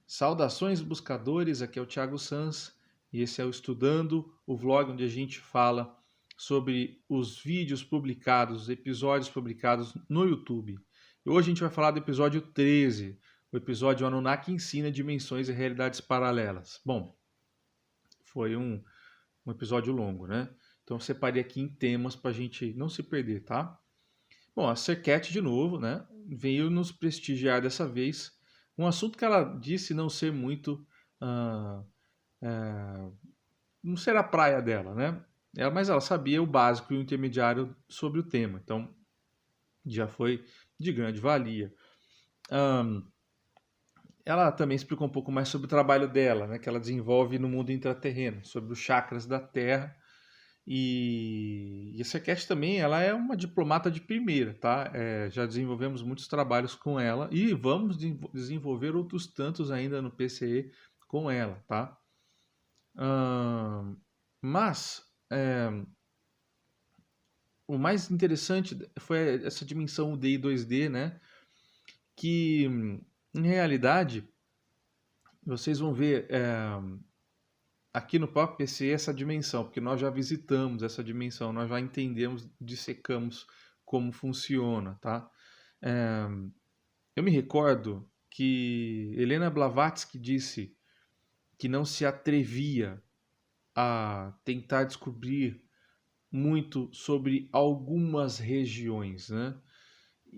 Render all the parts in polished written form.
Saudações buscadores, aqui é o Thiago Sanz e esse é o Estudando, o vlog onde a gente fala sobre os vídeos publicados, os episódios publicados no YouTube. E hoje a gente vai falar do episódio 13, o episódio Anunnaki ensina dimensões e realidades paralelas. Bom, foi um episódio longo, né? Então eu separei aqui em temas para a gente não se perder, tá? Bom, a Serquete, de novo, né, veio nos prestigiar dessa vez. Um assunto que ela disse não ser muito. ah, ah, não ser a praia dela, né? Mas ela sabia o básico e o intermediário sobre o tema, então já foi de grande valia. Ahn, Ela também explicou um pouco mais sobre o trabalho dela, né, que ela desenvolve no mundo intraterreno, sobre os chakras da Terra. E a Serquete também, ela é uma diplomata de primeira, tá? Já desenvolvemos muitos trabalhos com ela e vamos desenvolver outros tantos ainda no PCE com ela, tá? Ahn, mas o mais interessante foi essa dimensão UD e 2D, né? Que em realidade vocês vão ver aqui no próprio PCE essa dimensão, porque nós já visitamos essa dimensão, nós já entendemos, dissecamos como funciona, tá? É, eu me recordo que Helena Blavatsky disse que não se atrevia a tentar descobrir muito sobre algumas regiões, né?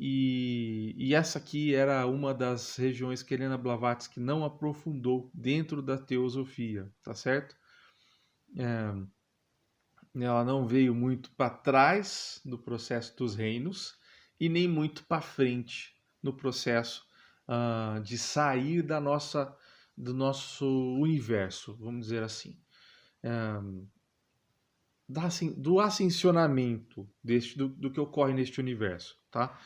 E essa aqui era uma das regiões que Helena Blavatsky não aprofundou dentro da teosofia, tá certo? Ela não veio muito para trás do processo dos reinos e nem muito para frente no processo de sair do nosso universo, vamos dizer assim, do ascensionamento do que ocorre neste universo, tá?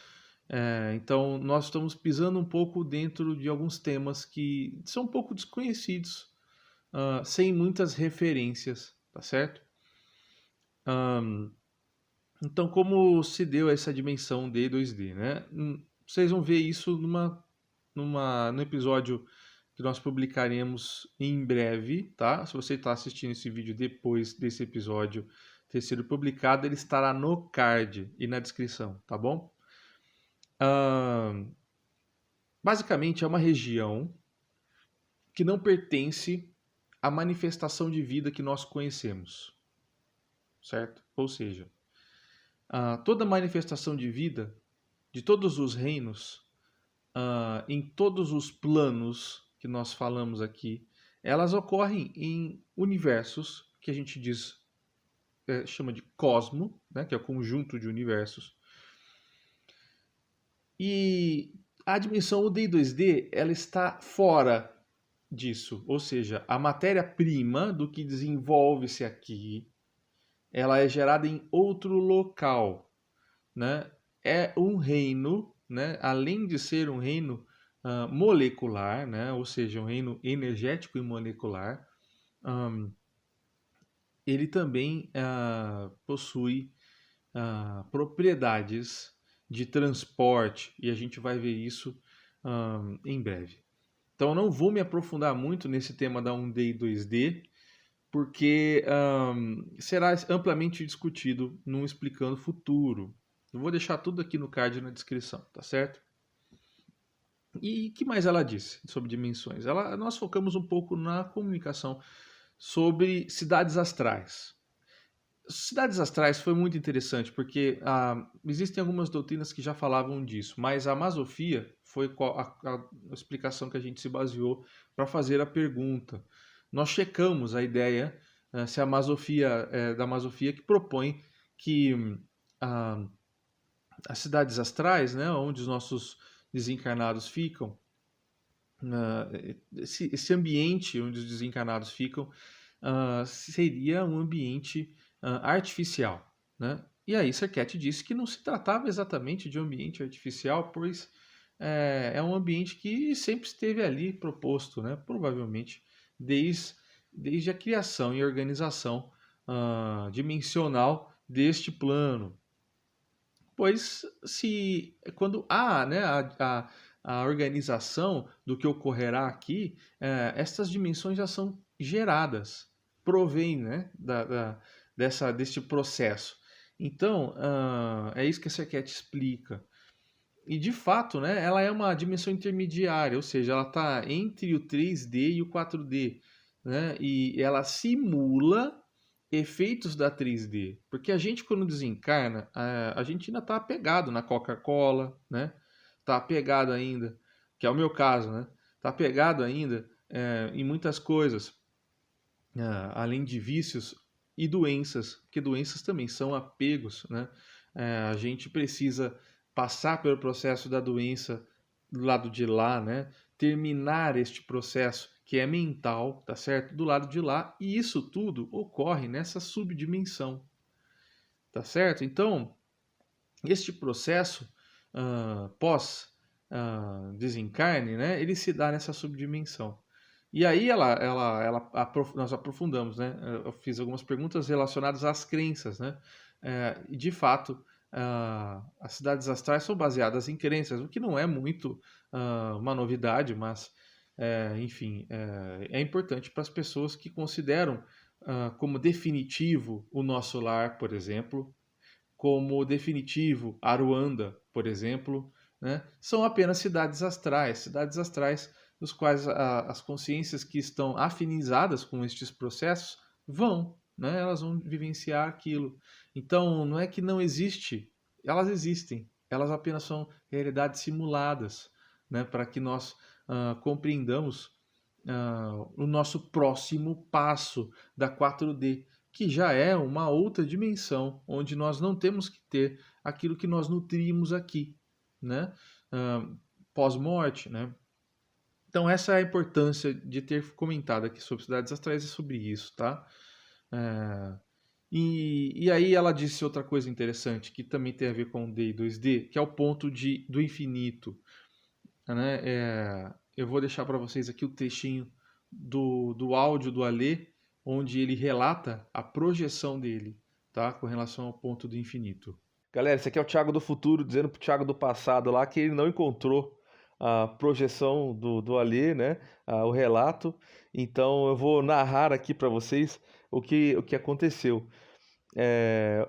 Então nós estamos pisando um pouco dentro de alguns temas que são um pouco desconhecidos, sem muitas referências, tá certo? Então, como se deu essa dimensão D e 2D, né? Vocês vão ver isso no episódio que nós publicaremos em breve, tá? Se você está assistindo esse vídeo depois desse episódio ter sido publicado, ele estará no card e na descrição, tá bom? Basicamente, é uma região que não pertence à manifestação de vida que nós conhecemos, certo? Ou seja, toda manifestação de vida de todos os reinos, em todos os planos que nós falamos aqui, elas ocorrem em universos que a gente chama de cosmo, né, que é o conjunto de universos. E a dimensão UD e 2D ela está fora disso, ou seja, a matéria-prima do que desenvolve-se aqui, ela é gerada em outro local, né? É um reino, né? Além de ser um reino molecular, né? Ou seja, um reino energético e molecular, ele também possui propriedades de transporte e a gente vai ver isso em breve. Então, eu não vou me aprofundar muito nesse tema da 1D e 2D, porque será amplamente discutido num Explicando Futuro. Eu vou deixar tudo aqui no card na descrição, tá certo? E o que mais ela disse sobre dimensões? Nós focamos um pouco na comunicação sobre cidades astrais. Cidades astrais foi muito interessante, porque existem algumas doutrinas que já falavam disso, mas a Masofia foi a explicação que a gente se baseou para fazer a pergunta. Nós checamos a ideia, se a Masofia é da Masofia que propõe que as cidades astrais, né, onde os nossos desencarnados ficam, esse ambiente onde os desencarnados ficam, seria um ambiente artificial, né? E aí Serquete disse que não se tratava exatamente de um ambiente artificial, pois é um ambiente que sempre esteve ali proposto, né? Provavelmente desde a criação e organização dimensional deste plano. Pois se quando há, né, a organização do que ocorrerá aqui, estas dimensões já são geradas, provém, né, deste processo. Então, é isso que a Serket explica. E de fato, né, ela é uma dimensão intermediária, ou seja, ela está entre o 3D e o 4D, né, e ela simula efeitos da 3D. Porque a gente, quando desencarna, a gente ainda está apegado na Coca-Cola, né? Está apegado ainda, que é o meu caso, né? Está apegado ainda em muitas coisas, além de vícios e doenças, porque doenças também são apegos, né? A gente precisa passar pelo processo da doença do lado de lá, né? Terminar este processo que é mental, tá certo? Do lado de lá, e isso tudo ocorre nessa subdimensão, tá certo? Então, este processo pós desencarne, né? Ele se dá nessa subdimensão. E aí nós aprofundamos, né? Eu fiz algumas perguntas relacionadas às crenças, né? E de fato, as cidades astrais são baseadas em crenças, o que não é muito uma novidade, mas, enfim, é importante para as pessoas que consideram como definitivo o nosso lar, por exemplo, como definitivo Aruanda, por exemplo, né? São apenas cidades astrais dos quais as consciências que estão afinizadas com estes processos vão, né? Elas vão vivenciar aquilo. Então, não é que não existe, elas existem, elas apenas são realidades simuladas, né? Para que nós compreendamos o nosso próximo passo da 4D, que já é uma outra dimensão, onde nós não temos que ter aquilo que nós nutrimos aqui, né? Pós-morte, né? Então essa é a importância de ter comentado aqui sobre cidades astrais e sobre isso, tá? É, e aí ela disse outra coisa interessante, que também tem a ver com o D e 2D, que é o ponto do infinito, né? Eu vou deixar para vocês aqui o textinho do áudio do Alê, onde ele relata a projeção dele, tá? Com relação ao ponto do infinito. Galera, esse aqui é o Thiago do futuro dizendo pro Thiago do passado lá que ele não encontrou a projeção do Alê, né? O relato. Então eu vou narrar aqui para vocês o que aconteceu.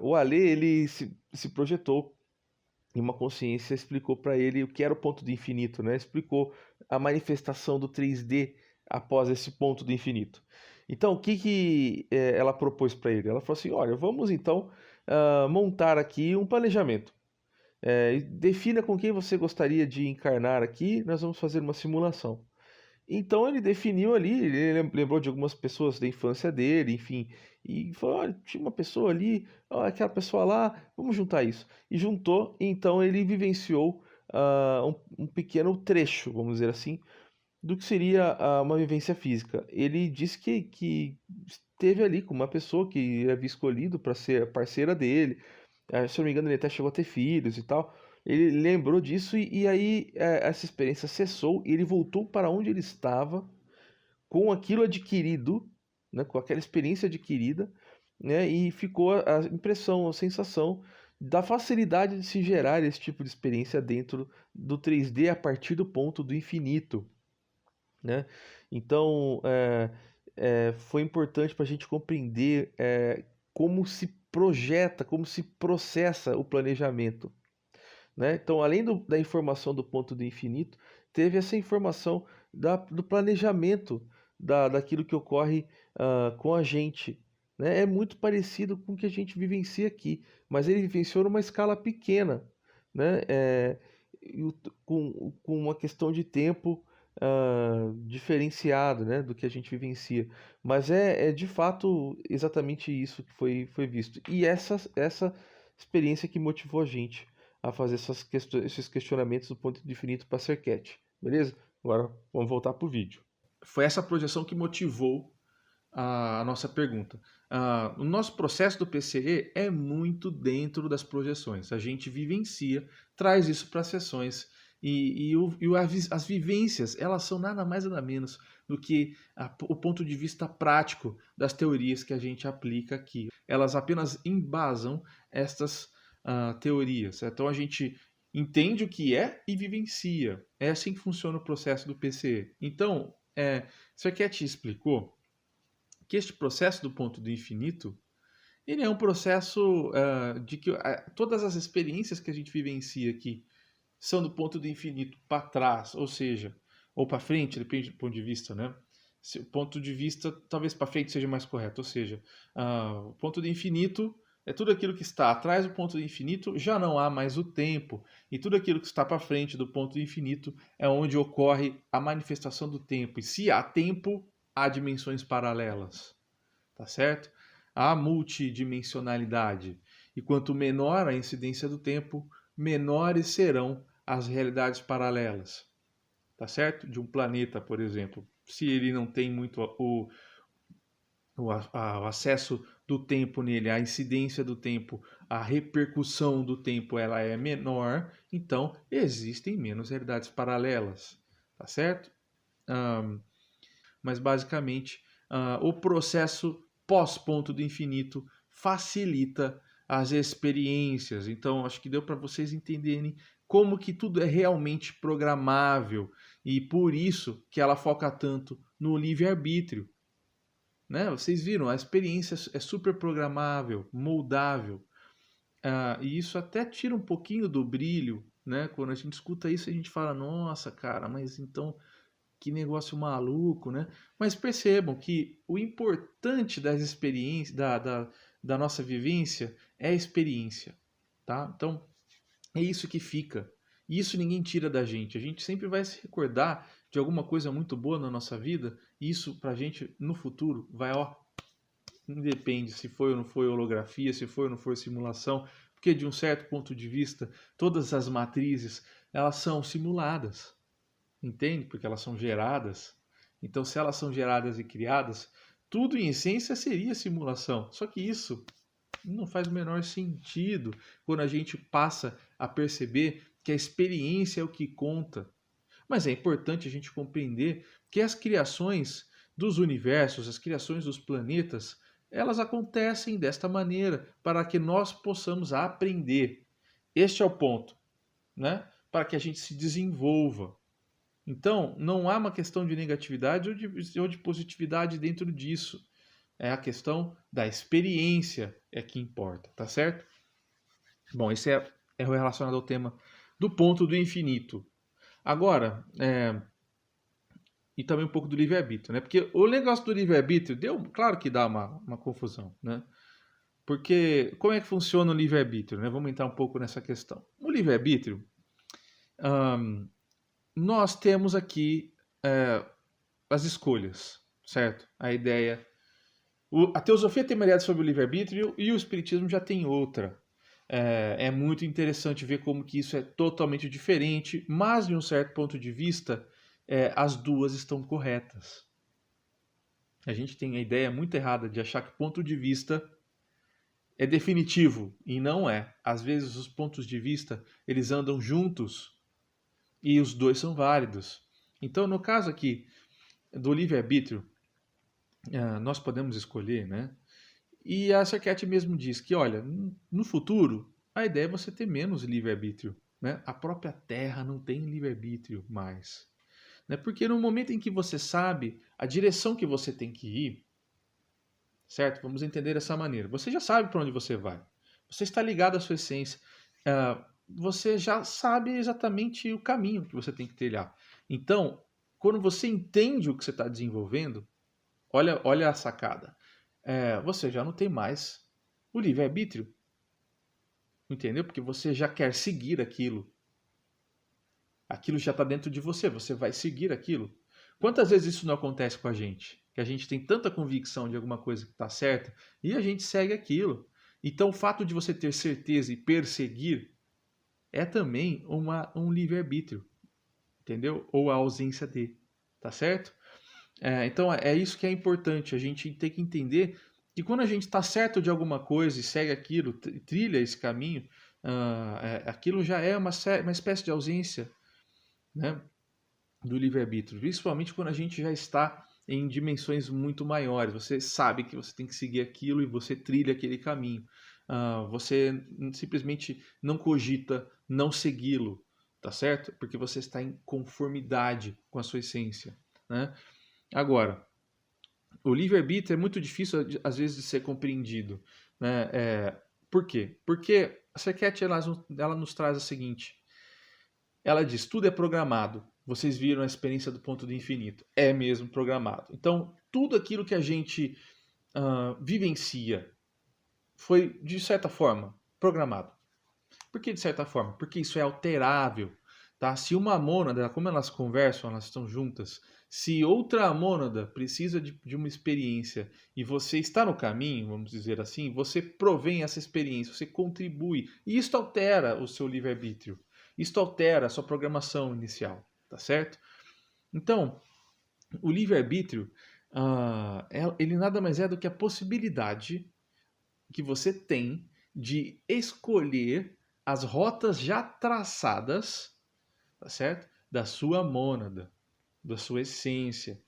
O Alê, ele se projetou em uma consciência, explicou para ele o que era o ponto do infinito, né? Explicou a manifestação do 3D após esse ponto do infinito. Então, o que ela propôs para ele? Ela falou assim: olha, vamos então montar aqui um planejamento. Defina com quem você gostaria de encarnar aqui, nós vamos fazer uma simulação. Então ele definiu ali, ele lembrou de algumas pessoas da infância dele, enfim, e falou: olha, tinha uma pessoa ali, ó, aquela pessoa lá, vamos juntar isso. E juntou, e então ele vivenciou um pequeno trecho, vamos dizer assim, do que seria uma vivência física. Ele disse que esteve ali com uma pessoa que havia escolhido para ser parceira dele. Se eu não me engano, ele até chegou a ter filhos e tal. Ele lembrou disso e aí essa experiência cessou e ele voltou para onde ele estava com aquilo adquirido, né, com aquela experiência adquirida, né, e ficou a impressão, a sensação da facilidade de se gerar esse tipo de experiência dentro do 3D a partir do ponto do infinito, né? Então, foi importante para a gente compreender como se projeta, como se processa o planejamento, né? Então, além da informação do ponto do infinito, teve essa informação do planejamento daquilo que ocorre com a gente, né? É muito parecido com o que a gente vivencia aqui, mas ele vivenciou numa escala pequena, né? Com uma questão de tempo diferenciado, né, do que a gente vivencia. Mas é de fato exatamente isso que foi visto. E essa experiência que motivou a gente a fazer esses questionamentos do ponto de infinito para Serket. Beleza? Agora vamos voltar para o vídeo. Foi essa projeção que motivou a nossa pergunta. O nosso processo do PCE é muito dentro das projeções. A gente vivencia, traz isso para as sessões as vivências, elas são nada mais nada menos do que o ponto de vista prático das teorias que a gente aplica aqui. Elas apenas embasam estas teorias. Então a gente entende o que é e vivencia. É assim que funciona o processo do PCE. Então, isso aqui te explicou que este processo do ponto do infinito, ele é um processo de que todas as experiências que a gente vivencia aqui são do ponto do infinito para trás, ou seja, ou para frente, depende do ponto de vista, né? Se o ponto de vista, talvez para frente seja mais correto, ou seja, o ponto do infinito é tudo aquilo que está atrás do ponto do infinito, já não há mais o tempo, e tudo aquilo que está para frente do ponto do infinito é onde ocorre a manifestação do tempo. E se há tempo, há dimensões paralelas, tá certo? Há multidimensionalidade. E quanto menor a incidência do tempo, menores serão as realidades paralelas, tá certo? De um planeta, por exemplo, se ele não tem muito o acesso do tempo nele, a incidência do tempo, a repercussão do tempo, ela é menor, então existem menos realidades paralelas, tá certo? Mas basicamente, o processo pós-ponto do infinito facilita as experiências. Então, acho que deu para vocês entenderem como que tudo é realmente programável e por isso que ela foca tanto no livre-arbítrio. Né? Vocês viram, a experiência é super programável, moldável. E isso até tira um pouquinho do brilho, né? Quando a gente escuta isso, a gente fala, nossa, cara, mas então que negócio maluco, né? Mas percebam que o importante das experiências, da nossa vivência é a experiência, tá? Então, é isso que fica. E isso ninguém tira da gente. A gente sempre vai se recordar de alguma coisa muito boa na nossa vida, e isso pra gente no futuro vai, ó, independe se foi ou não foi holografia, se foi ou não foi simulação, porque de um certo ponto de vista, todas as matrizes, elas são simuladas. Entende? Porque elas são geradas. Então, se elas são geradas e criadas, tudo em essência seria simulação. Só que isso não faz o menor sentido quando a gente passa a perceber que a experiência é o que conta. Mas é importante a gente compreender que as criações dos universos, as criações dos planetas, elas acontecem desta maneira para que nós possamos aprender. Este é o ponto, né? Para que a gente se desenvolva. Então, não há uma questão de negatividade ou de positividade dentro disso. É a questão da experiência é que importa, tá certo? Bom, isso é relacionado ao tema do ponto do infinito. Agora, e também um pouco do livre-arbítrio, né? Porque o negócio do livre-arbítrio claro que dá uma confusão, né? Porque como é que funciona o livre-arbítrio, né? Vamos entrar um pouco nessa questão. O livre-arbítrio, nós temos aqui as escolhas, certo? A ideia. A teosofia tem uma ideia sobre o livre-arbítrio e o espiritismo já tem outra. É muito interessante ver como que isso é totalmente diferente, mas de um certo ponto de vista, as duas estão corretas. A gente tem a ideia muito errada de achar que o ponto de vista é definitivo, e não é. Às vezes os pontos de vista, eles andam juntos e os dois são válidos. Então, no caso aqui do livre-arbítrio, nós podemos escolher, né? E a Sarkety mesmo diz que, olha, no futuro, a ideia é você ter menos livre-arbítrio, né? A própria Terra não tem livre-arbítrio mais. Né? Porque no momento em que você sabe a direção que você tem que ir, certo? Vamos entender dessa maneira. Você já sabe para onde você vai. Você está ligado à sua essência. Você já sabe exatamente o caminho que você tem que trilhar. Então, quando você entende o que você está desenvolvendo, olha a sacada. Você já não tem mais o livre-arbítrio. Entendeu? Porque você já quer seguir aquilo. Aquilo já está dentro de você. Você vai seguir aquilo. Quantas vezes isso não acontece com a gente? Que a gente tem tanta convicção de alguma coisa que está certa e a gente segue aquilo. Então, o fato de você ter certeza e perseguir é também um livre-arbítrio. Entendeu? Ou a ausência de. Tá certo? Então é isso que é importante, a gente tem que entender que quando a gente está certo de alguma coisa e segue aquilo, trilha esse caminho, aquilo já é uma espécie de ausência, né, do livre-arbítrio, principalmente quando a gente já está em dimensões muito maiores, você sabe que você tem que seguir aquilo e você trilha aquele caminho. Você simplesmente não cogita não segui-lo, tá certo? Porque você está em conformidade com a sua essência, né? Agora, o livre-arbítrio é muito difícil, às vezes, de ser compreendido, né? Por quê? Porque a Serket, ela nos traz o seguinte, ela diz, tudo é programado. Vocês viram a experiência do ponto do infinito. É mesmo programado. Então, tudo aquilo que a gente vivencia foi, de certa forma, programado. Por que de certa forma? Porque isso é alterável. Tá? Se uma mônada, como elas conversam, elas estão juntas, se outra mônada precisa de uma experiência e você está no caminho, vamos dizer assim, você provém essa experiência, você contribui. E isso altera o seu livre-arbítrio. Isso altera a sua programação inicial. Tá certo? Então, o livre-arbítrio, ele nada mais é do que a possibilidade que você tem de escolher as rotas já traçadas, tá certo? Da sua mônada, da sua essência.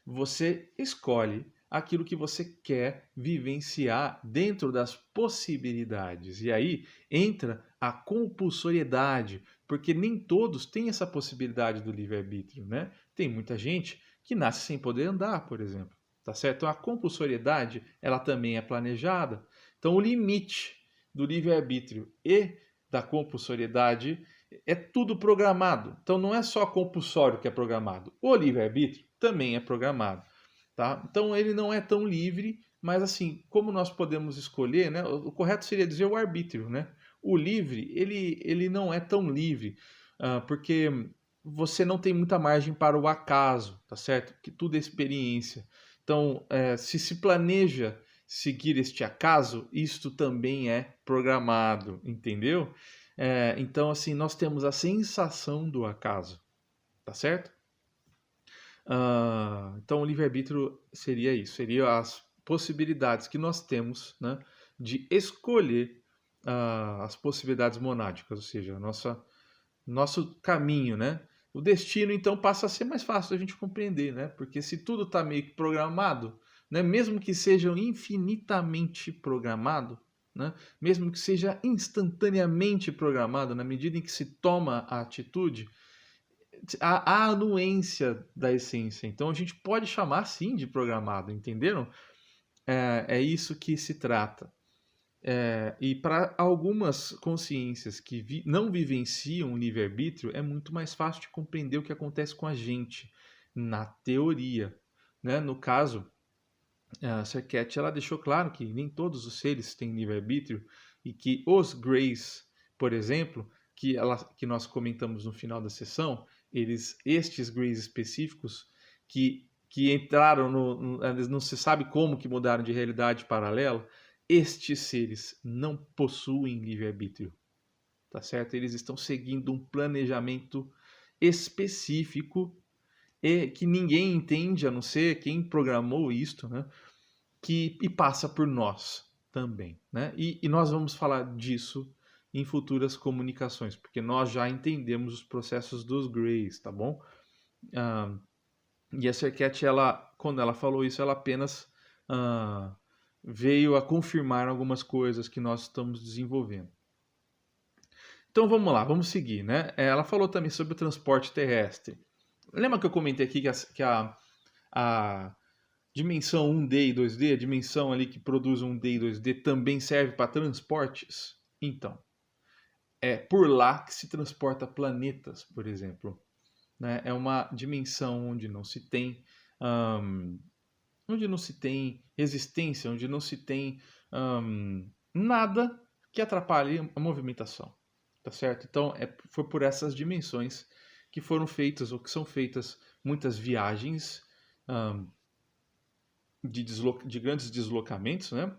Você escolhe aquilo que você quer vivenciar dentro das possibilidades. E aí entra a compulsoriedade, porque nem todos têm essa possibilidade do livre-arbítrio, né? Tem muita gente que nasce sem poder andar, por exemplo, tá certo? Então a compulsoriedade, ela também é planejada. Então o limite do livre-arbítrio e da compulsoriedade é tudo programado. Então não é só compulsório que é programado. O livre-arbítrio também é programado. Tá? Então ele não é tão livre, mas assim, como nós podemos escolher, né? O correto seria dizer o arbítrio. Né? O livre, ele não é tão livre, porque você não tem muita margem para o acaso, tá certo? Que tudo é experiência. Então, se planeja seguir este acaso, isto também é programado, entendeu? Então, assim, nós temos a sensação do acaso, tá certo? Então, o livre-arbítrio seria isso, seria as possibilidades que nós temos, né, de escolher as possibilidades monádicas, ou seja, nosso caminho, né? O destino, então, passa a ser mais fácil a gente compreender, né? Porque se tudo está meio que programado, né, mesmo que seja infinitamente programado, né, mesmo que seja instantaneamente programado, na medida em que se toma a atitude, a anuência da essência. Então a gente pode chamar sim de programado, entenderam? É isso que se trata. E para algumas consciências que não vivenciam o livre-arbítrio, é muito mais fácil de compreender o que acontece com a gente na teoria. Né? No caso, a Serket, ela deixou claro que nem todos os seres têm livre-arbítrio e que os Greys, por exemplo, que nós comentamos no final da sessão, estes Greys específicos que entraram eles não se sabe como que mudaram de realidade paralela, estes seres não possuem livre-arbítrio, tá certo? Eles estão seguindo um planejamento específico e que ninguém entende, a não ser quem programou isto, né? E passa por nós também, né? E nós vamos falar disso em futuras comunicações, porque nós já entendemos os processos dos Greys, tá bom? E a Serket, quando ela falou isso, ela apenas veio a confirmar algumas coisas que nós estamos desenvolvendo. Então vamos lá, vamos seguir, né? Ela falou também sobre o transporte terrestre. Lembra que eu comentei aqui que a dimensão 1D e 2D, a dimensão ali que produz 1D e 2D, também serve para transportes? Então, é por lá que se transporta planetas, por exemplo. Né? É uma dimensão onde não se tem resistência, onde não se tem nada que atrapalhe a movimentação, tá certo? Então foi por essas dimensões que foram feitas ou que são feitas muitas viagens de grandes deslocamentos, né?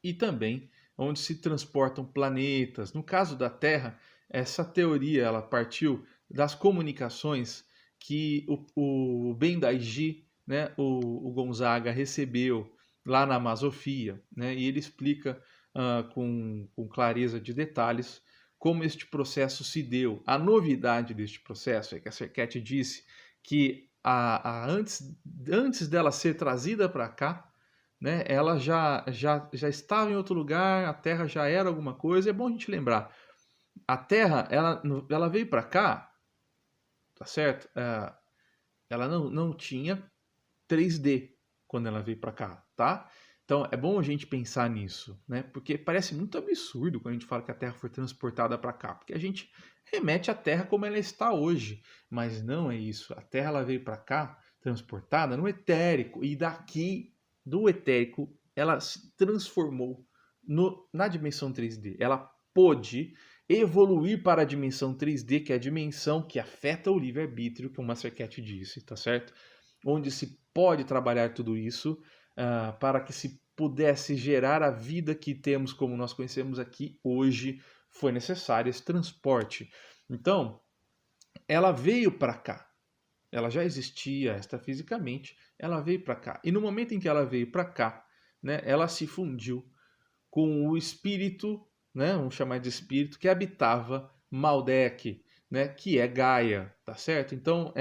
E também onde se transportam planetas. No caso da Terra, essa teoria ela partiu das comunicações que o Bendaiji, né, o Gonzaga, recebeu lá na Masofia, né, e ele explica com clareza de detalhes como este processo se deu. A novidade deste processo é que a Serket disse que antes dela ser trazida para cá, né, ela já estava em outro lugar, a Terra já era alguma coisa. É bom a gente lembrar, A Terra, ela veio para cá, tá certo? Ela não tinha 3D quando ela veio para cá, tá? Então é bom a gente pensar nisso, né? Porque parece muito absurdo quando a gente fala que a Terra foi transportada para cá, porque a gente remete à Terra como ela está hoje, mas não é isso. A Terra ela veio para cá transportada no etérico e daqui do etérico ela se transformou na dimensão 3D. Ela pôde evoluir para a dimensão 3D, que é a dimensão que afeta o livre-arbítrio, que o Master Cat disse, tá certo? Onde se pode trabalhar tudo isso para que se pudesse gerar a vida que temos como nós conhecemos aqui hoje, foi necessário esse transporte. Então, ela veio para cá. Ela já existia extrafisicamente, ela veio para cá. E no momento em que ela veio para cá, né, ela se fundiu com o espírito, né, vamos chamar de espírito, que habitava Maldek, né, que é Gaia, tá certo? Então,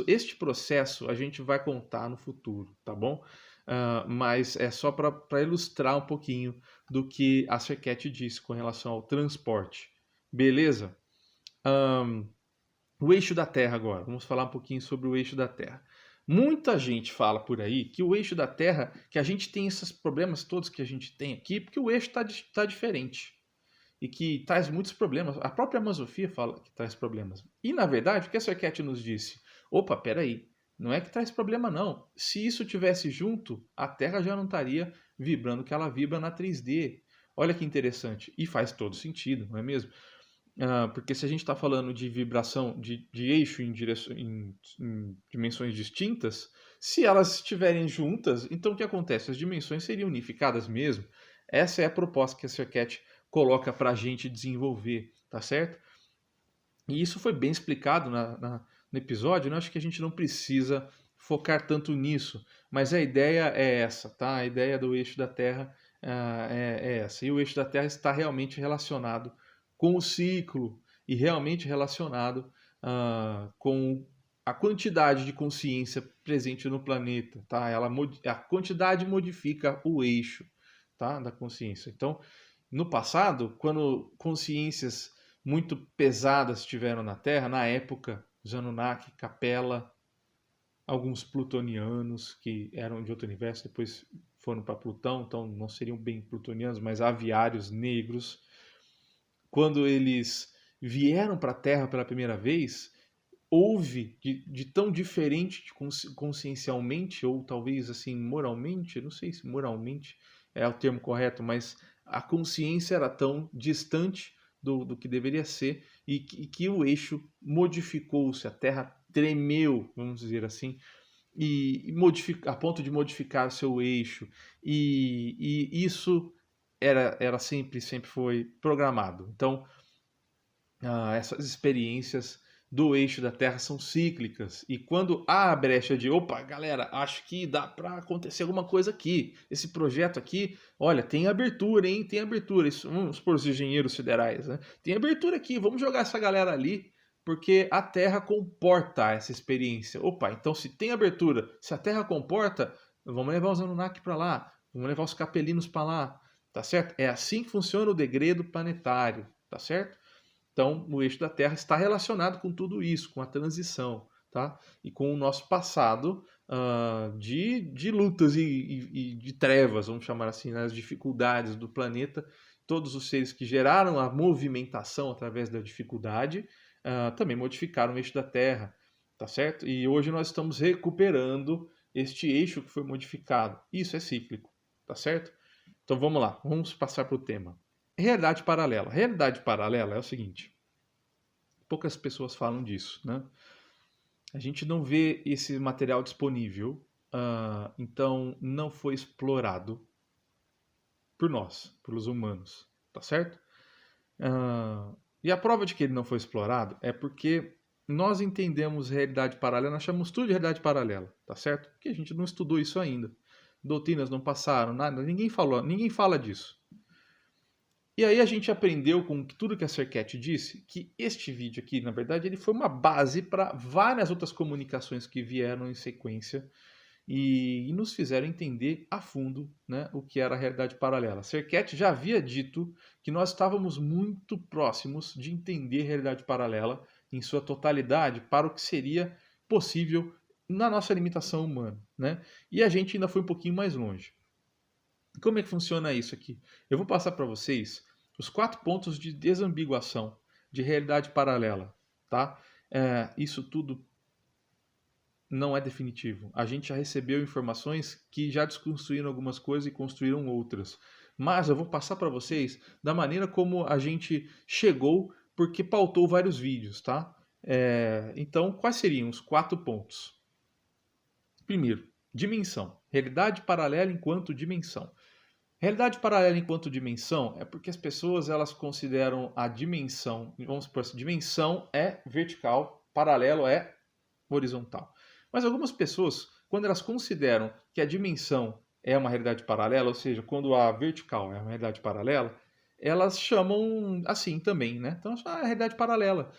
este processo a gente vai contar no futuro, tá bom? Mas é só para ilustrar um pouquinho do que a Serket disse com relação ao transporte. Beleza? O eixo da Terra agora. Vamos falar um pouquinho sobre o eixo da Terra. Muita gente fala por aí que o eixo da Terra, que a gente tem esses problemas todos que a gente tem aqui, porque o eixo está diferente. E que traz muitos problemas. A própria Amazofia fala que traz problemas. E, na verdade, o que a Serket nos disse? Opa, peraí, não é que traz problema não. Se isso tivesse junto, a Terra já não estaria vibrando que ela vibra na 3D. Olha que interessante. E faz todo sentido, não é mesmo? Porque se a gente está falando de vibração de eixo em dimensões distintas, se elas estiverem juntas, então o que acontece? As dimensões seriam unificadas mesmo. Essa é a proposta que a Serket coloca para a gente desenvolver, tá certo? E isso foi bem explicado no episódio, né? Acho que a gente não precisa focar tanto nisso, mas a ideia é essa, tá? A ideia do eixo da Terra é essa. E o eixo da Terra está realmente relacionado com o ciclo e realmente relacionado com a quantidade de consciência presente no planeta, tá? A quantidade modifica o eixo, tá? Da consciência. Então, no passado, quando consciências muito pesadas estiveram na Terra, na época, os Anunnaki, Capella, alguns plutonianos que eram de outro universo, depois foram para Plutão, então não seriam bem plutonianos, mas aviários negros. Quando eles vieram para a Terra pela primeira vez, houve de tão diferente consciencialmente, ou talvez assim moralmente, não sei se moralmente é o termo correto, mas a consciência era tão distante do que deveria ser e que o eixo modificou-se, a Terra tremeu, vamos dizer assim, a ponto de modificar o seu eixo. E isso sempre foi programado. Então, essas experiências do eixo da Terra são cíclicas. E quando há a brecha de, opa, galera, acho que dá para acontecer alguma coisa aqui. Esse projeto aqui, olha, tem abertura, hein? Tem abertura. Isso, vamos por os engenheiros federais, né? Tem abertura aqui, vamos jogar essa galera ali, porque a Terra comporta essa experiência. Opa, então se tem abertura, se a Terra comporta, vamos levar os Anunnaki para lá, vamos levar os capelinos para lá, tá certo? É assim que funciona o degredo planetário, tá certo? Então, o eixo da Terra está relacionado com tudo isso, com a transição, tá? E com o nosso passado de lutas e de trevas, vamos chamar assim, né? As dificuldades do planeta. Todos os seres que geraram a movimentação através da dificuldade também modificaram o eixo da Terra, tá certo? E hoje nós estamos recuperando este eixo que foi modificado. Isso é cíclico, tá certo? Então vamos lá, vamos passar para o tema. Realidade paralela. Realidade paralela é o seguinte: poucas pessoas falam disso, né? A gente não vê esse material disponível, então não foi explorado por nós, pelos humanos, tá certo? E a prova de que ele não foi explorado é porque nós entendemos realidade paralela, nós chamamos tudo de realidade paralela, tá certo? Porque a gente não estudou isso ainda. Doutrinas não passaram, nada, ninguém fala disso. E aí a gente aprendeu com tudo que a Serket disse, que este vídeo aqui, na verdade, ele foi uma base para várias outras comunicações que vieram em sequência e nos fizeram entender a fundo, né, o que era a realidade paralela. Serket já havia dito que nós estávamos muito próximos de entender a realidade paralela em sua totalidade para o que seria possível na nossa limitação humana, né? E a gente ainda foi um pouquinho mais longe. Como é que funciona isso aqui? Eu vou passar para vocês os 4 pontos de desambiguação de realidade paralela, tá? Isso tudo não é definitivo. A gente já recebeu informações que já desconstruíram algumas coisas e construíram outras. Mas eu vou passar para vocês da maneira como a gente chegou, porque pautou vários vídeos, tá? Então, quais seriam os 4 pontos? Primeiro, dimensão. Realidade paralela enquanto dimensão. Realidade paralela enquanto dimensão é porque as pessoas elas consideram a dimensão, vamos supor assim, dimensão é vertical, paralelo é horizontal. Mas algumas pessoas, quando elas consideram que a dimensão é uma realidade paralela, ou seja, quando a vertical é uma realidade paralela, elas chamam assim também, né? Então, é a realidade paralela.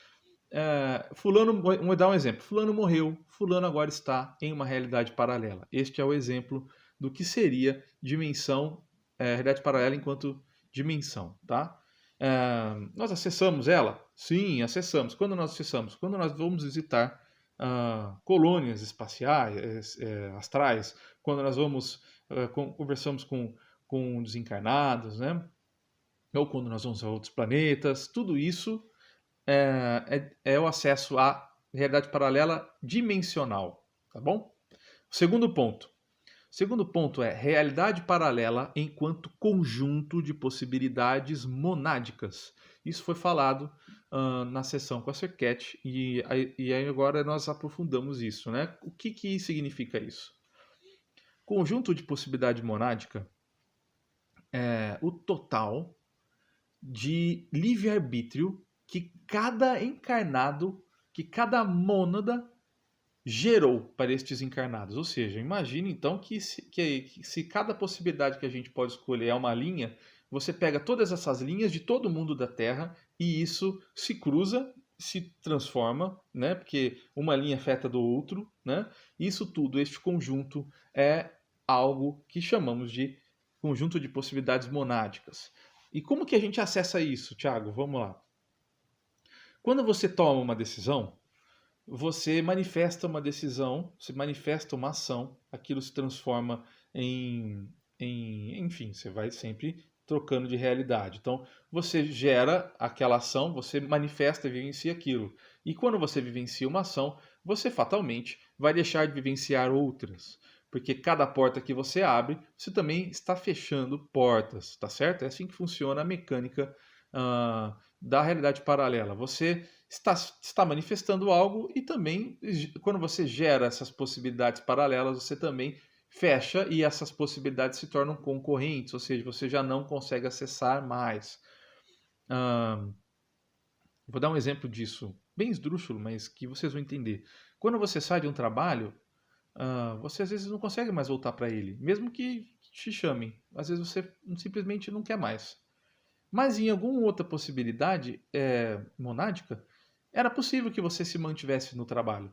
Fulano, vou dar um exemplo. Fulano morreu, fulano agora está em uma realidade paralela. Este é o exemplo do que seria dimensão, realidade paralela enquanto dimensão, tá? Nós acessamos ela? Sim, acessamos. Quando nós acessamos? Quando nós vamos visitar colônias espaciais, astrais, quando nós vamos conversamos com desencarnados, né? Ou quando nós vamos a outros planetas, tudo isso é o acesso à realidade paralela dimensional, tá bom? Segundo ponto. Segundo ponto é realidade paralela enquanto conjunto de possibilidades monádicas. Isso foi falado na sessão com a Serket e aí agora nós aprofundamos isso, né? O que significa isso? Conjunto de possibilidade monádica é o total de livre-arbítrio que cada encarnado, que cada mônada gerou para estes encarnados. Ou seja, imagine então que se cada possibilidade que a gente pode escolher é uma linha, você pega todas essas linhas de todo mundo da Terra e isso se cruza, se transforma, né? Porque uma linha afeta do outro, né? Isso tudo, este conjunto é algo que chamamos de conjunto de possibilidades monádicas. E como que a gente acessa isso, Thiago? Vamos lá. Quando você toma uma decisão, você manifesta uma decisão, você manifesta uma ação, aquilo se transforma enfim, você vai sempre trocando de realidade. Então, você gera aquela ação, você manifesta e vivencia aquilo. E quando você vivencia uma ação, você fatalmente vai deixar de vivenciar outras. Porque cada porta que você abre, você também está fechando portas, tá certo? É assim que funciona a mecânica da realidade paralela. Você está manifestando algo e também, quando você gera essas possibilidades paralelas, você também fecha e essas possibilidades se tornam concorrentes, ou seja, você já não consegue acessar mais. Vou dar um exemplo disso, bem esdrúxulo, mas que vocês vão entender. Quando você sai de um trabalho, você às vezes não consegue mais voltar para ele, mesmo que te chamem. Às vezes você simplesmente não quer mais. Mas em alguma outra possibilidade monádica, era possível que você se mantivesse no trabalho,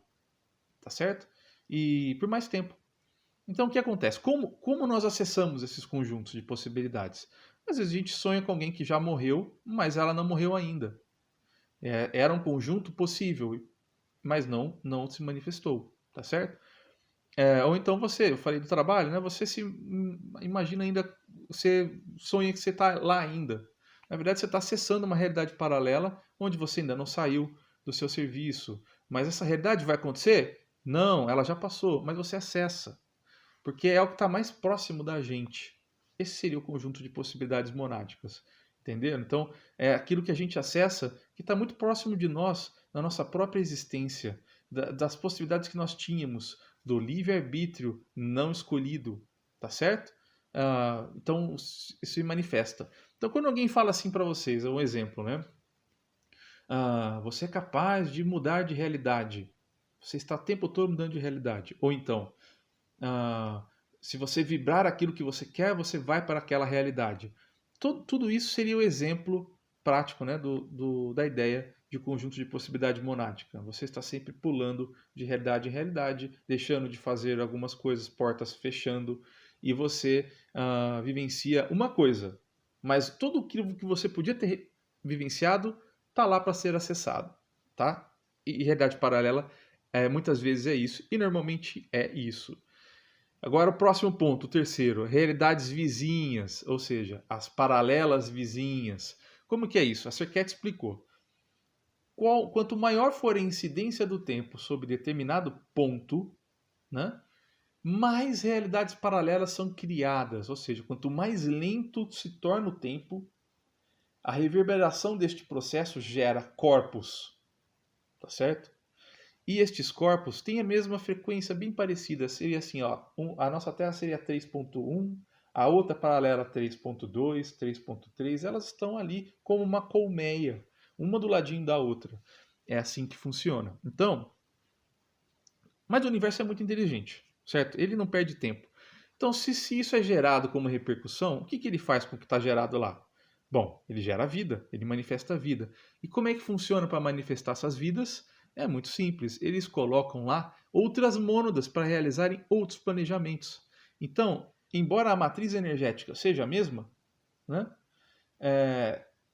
tá certo? E por mais tempo. Então o que acontece? Como nós acessamos esses conjuntos de possibilidades? Às vezes a gente sonha com alguém que já morreu, mas ela não morreu ainda. Era um conjunto possível, mas não se manifestou, tá certo? Ou então eu falei do trabalho, né? Você se imagina ainda, você sonha que você está lá ainda. Na verdade, você está acessando uma realidade paralela onde você ainda não saiu do seu serviço. Mas essa realidade vai acontecer? Não, ela já passou, mas você acessa. Porque é o que está mais próximo da gente. Esse seria o conjunto de possibilidades monádicas. Entenderam? Então, é aquilo que a gente acessa que está muito próximo de nós, na nossa própria existência, das possibilidades que nós tínhamos, do livre-arbítrio não escolhido, tá certo? Então, isso se manifesta. Então, quando alguém fala assim para vocês, é um exemplo, né? Você é capaz de mudar de realidade. Você está o tempo todo mudando de realidade. Ou então, se você vibrar aquilo que você quer, você vai para aquela realidade. Tudo isso seria o exemplo prático, né, da ideia de conjunto de possibilidade monádica. Você está sempre pulando de realidade em realidade, deixando de fazer algumas coisas, portas fechando, e você vivencia uma coisa, mas tudo aquilo que você podia ter vivenciado está lá para ser acessado, tá? E realidade paralela muitas vezes é isso, e normalmente é isso. Agora o próximo ponto, o terceiro, realidades vizinhas, ou seja, as paralelas vizinhas. Como que é isso? A Serket explicou. Quanto maior for a incidência do tempo sobre determinado ponto, né, mais realidades paralelas são criadas. Ou seja, quanto mais lento se torna o tempo, a reverberação deste processo gera corpos, tá certo? E estes corpos têm a mesma frequência bem parecida. Seria assim, ó, a nossa Terra seria 3.1, a outra paralela 3.2, 3.3. Elas estão ali como uma colmeia, uma do ladinho da outra. É assim que funciona. Então, mas o universo é muito inteligente, certo? Ele não perde tempo. Então, se isso é gerado como repercussão, o que ele faz com o que está gerado lá? Bom, ele gera vida, ele manifesta a vida. E como é que funciona para manifestar essas vidas? É muito simples. Eles colocam lá outras mônadas para realizarem outros planejamentos. Então, embora a matriz energética seja a mesma, né,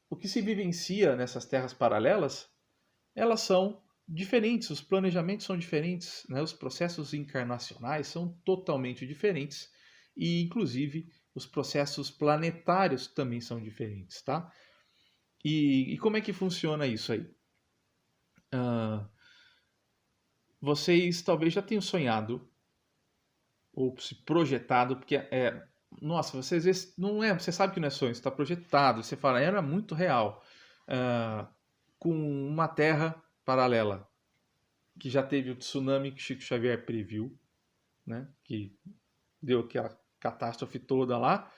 o que se vivencia nessas terras paralelas, elas são diferentes, os planejamentos são diferentes, né, os processos encarnacionais são totalmente diferentes e, inclusive, os processos planetários também são diferentes, tá? E como é que funciona isso aí? Vocês talvez já tenham sonhado ou se projetado, porque nossa, você às vezes não é, você sabe que não é sonho, está projetado, você fala, era muito real, com uma Terra paralela, que já teve o tsunami que Chico Xavier previu, né, que deu aquela catástrofe toda lá,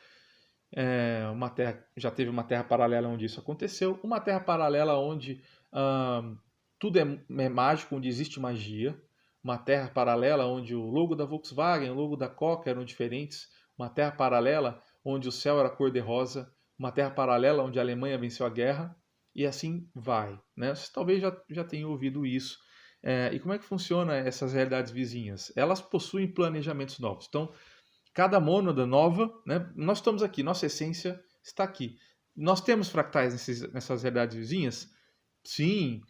já teve uma Terra paralela onde isso aconteceu, uma Terra paralela onde tudo é mágico, onde existe magia, uma Terra paralela onde o logo da Volkswagen, o logo da Coca eram diferentes, uma Terra paralela onde o céu era cor-de-rosa, uma Terra paralela onde a Alemanha venceu a guerra, e assim vai. Né? Vocês talvez já tenham ouvido isso. E como é que funciona essas realidades vizinhas? Elas possuem planejamentos novos. Então, cada mônada nova, né? Nós estamos aqui, nossa essência está aqui. Nós temos fractais nessas realidades vizinhas? Sim.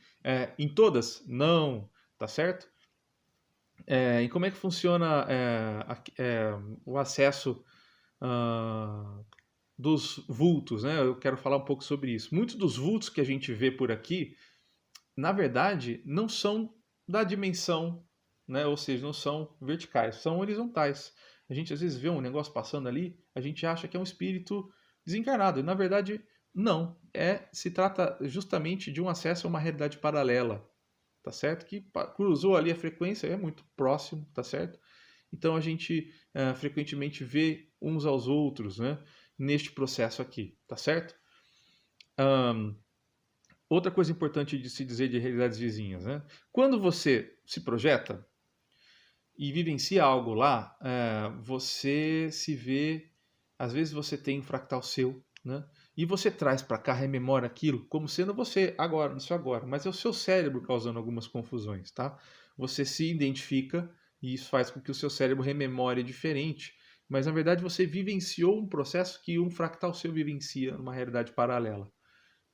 Em todas? Não. Tá certo? E como é que funciona o acesso dos vultos, né? Eu quero falar um pouco sobre isso. Muitos dos vultos que a gente vê por aqui, na verdade, não são da dimensão, né? Ou seja, não são verticais, são horizontais. A gente às vezes vê um negócio passando ali, a gente acha que é um espírito desencarnado. E na verdade, não. Se trata justamente de um acesso a uma realidade paralela, tá certo? Que cruzou ali a frequência, é muito próximo, tá certo? Então a gente frequentemente vê uns aos outros, né? Neste processo aqui, tá certo? Outra coisa importante de se dizer de realidades vizinhas, né? Quando você se projeta e vivencia algo lá, você se vê, às vezes você tem um fractal seu, né? E você traz para cá, rememora aquilo como sendo você agora, no seu agora, mas é o seu cérebro causando algumas confusões, tá? Você se identifica e isso faz com que o seu cérebro rememore diferente, mas na verdade você vivenciou um processo que um fractal seu vivencia numa realidade paralela,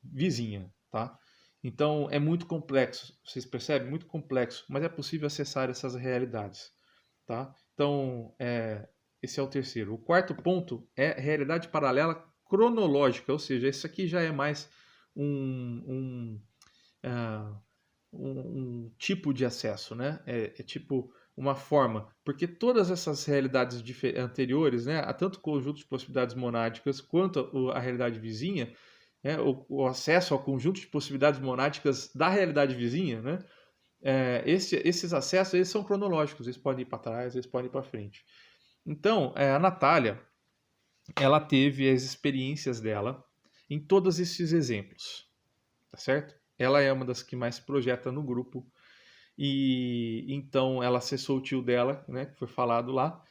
vizinha, tá? Então é muito complexo, vocês percebem? Muito complexo, mas é possível acessar essas realidades, tá? Então, esse é o terceiro. O quarto ponto é realidade paralela cronológica, ou seja, isso aqui já é mais um tipo de acesso, né? É tipo uma forma, porque todas essas realidades anteriores, né, há tanto conjunto de possibilidades monádicas quanto a realidade vizinha, o acesso ao conjunto de possibilidades monádicas da realidade vizinha, né? Esses acessos eles são cronológicos, eles podem ir para trás, eles podem ir para frente. Então, a Natália, ela teve as experiências dela em todos esses exemplos, tá certo? Ela é uma das que mais projeta no grupo e então ela acessou o tio dela, né, que foi falado lá.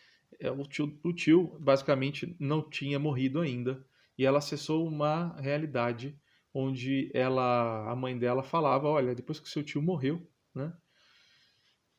O tio basicamente não tinha morrido ainda e ela acessou uma realidade onde a mãe dela falava, olha, depois que seu tio morreu, né?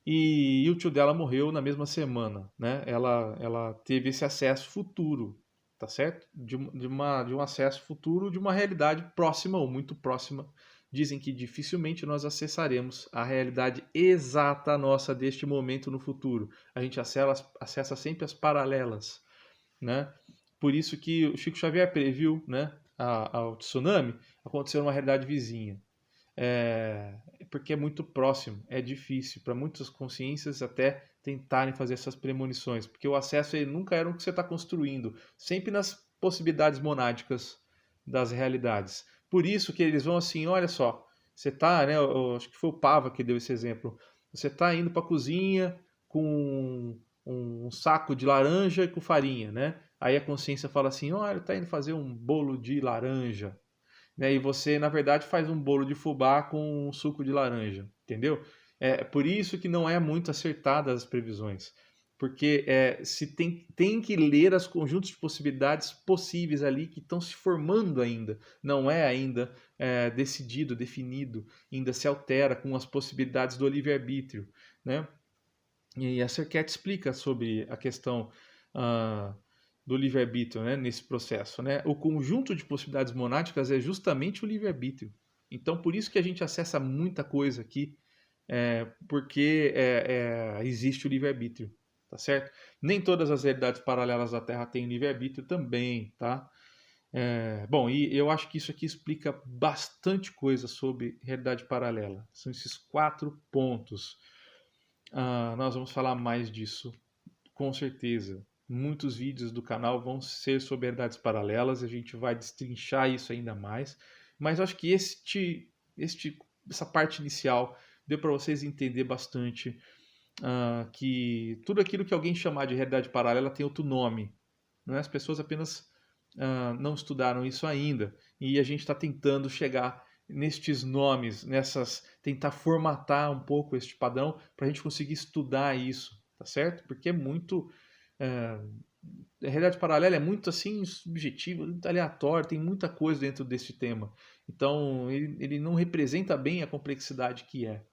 E o tio dela morreu na mesma semana, né? Ela teve esse acesso futuro, tá certo? De um acesso futuro de uma realidade próxima ou muito próxima. Dizem que dificilmente nós acessaremos a realidade exata nossa deste momento no futuro. A gente acessa sempre as paralelas, né? Por isso que o Chico Xavier previu, né, ao tsunami, aconteceu numa realidade vizinha. É, porque é muito próximo, é difícil para muitas consciências até tentarem fazer essas premonições, porque o acesso ele nunca era o que você está construindo, sempre nas possibilidades monádicas das realidades. Por isso que eles vão assim, olha só, você está, né, eu acho que foi o Pava que deu esse exemplo, você está indo para a cozinha com um saco de laranja e com farinha, né? Aí a consciência fala assim, olha, está indo fazer um bolo de laranja, né? E você, na verdade, faz um bolo de fubá com um suco de laranja, entendeu? É por isso que não é muito acertada as previsões, porque se tem que ler os conjuntos de possibilidades possíveis ali que estão se formando ainda, não é ainda decidido, definido, ainda se altera com as possibilidades do livre-arbítrio, né? E a Serket explica sobre a questão ah, do livre-arbítrio, né, nesse processo. Né? O conjunto de possibilidades monádicas é justamente o livre-arbítrio. Então, por isso que a gente acessa muita coisa aqui, porque existe o livre-arbítrio, tá certo? Nem todas as realidades paralelas da Terra têm livre-arbítrio também, tá? Bom, e eu acho que isso aqui explica bastante coisa sobre realidade paralela. São esses 4 pontos. Nós vamos falar mais disso, com certeza. Muitos vídeos do canal vão ser sobre realidades paralelas, a gente vai destrinchar isso ainda mais. Mas eu acho que essa parte inicial deu para vocês entender bastante que tudo aquilo que alguém chamar de realidade paralela tem outro nome. Não é? As pessoas apenas não estudaram isso ainda. E a gente está tentando chegar nestes nomes, tentar formatar um pouco este padrão para a gente conseguir estudar isso, tá certo? Porque é muito. A realidade paralela é muito assim subjetiva, muito aleatório, tem muita coisa dentro desse tema. Então ele não representa bem a complexidade que é.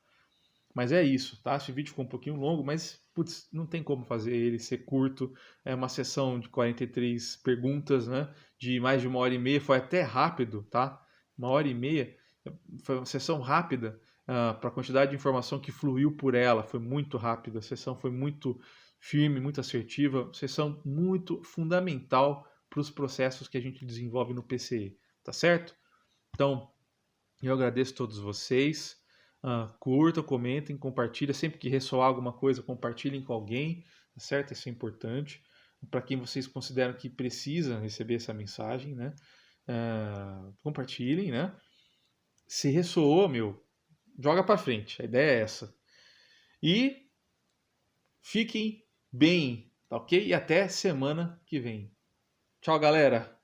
Mas é isso, tá? Esse vídeo ficou um pouquinho longo, mas putz, não tem como fazer ele ser curto. É uma sessão de 43 perguntas, né? De mais de 1h30, foi até rápido, tá? 1h30, foi uma sessão rápida para a quantidade de informação que fluiu por ela, foi muito rápida. A sessão foi muito firme, muito assertiva, sessão muito fundamental para os processos que a gente desenvolve no PCE, tá certo? Então, eu agradeço a todos vocês. Curtam, comentem, compartilhem. Sempre que ressoar alguma coisa, compartilhem com alguém, tá certo? Isso é importante. Para quem vocês consideram que precisa receber essa mensagem, né? Compartilhem, né? Se ressoou, meu, joga para frente. A ideia é essa. E fiquem bem, tá ok? E até semana que vem. Tchau, galera!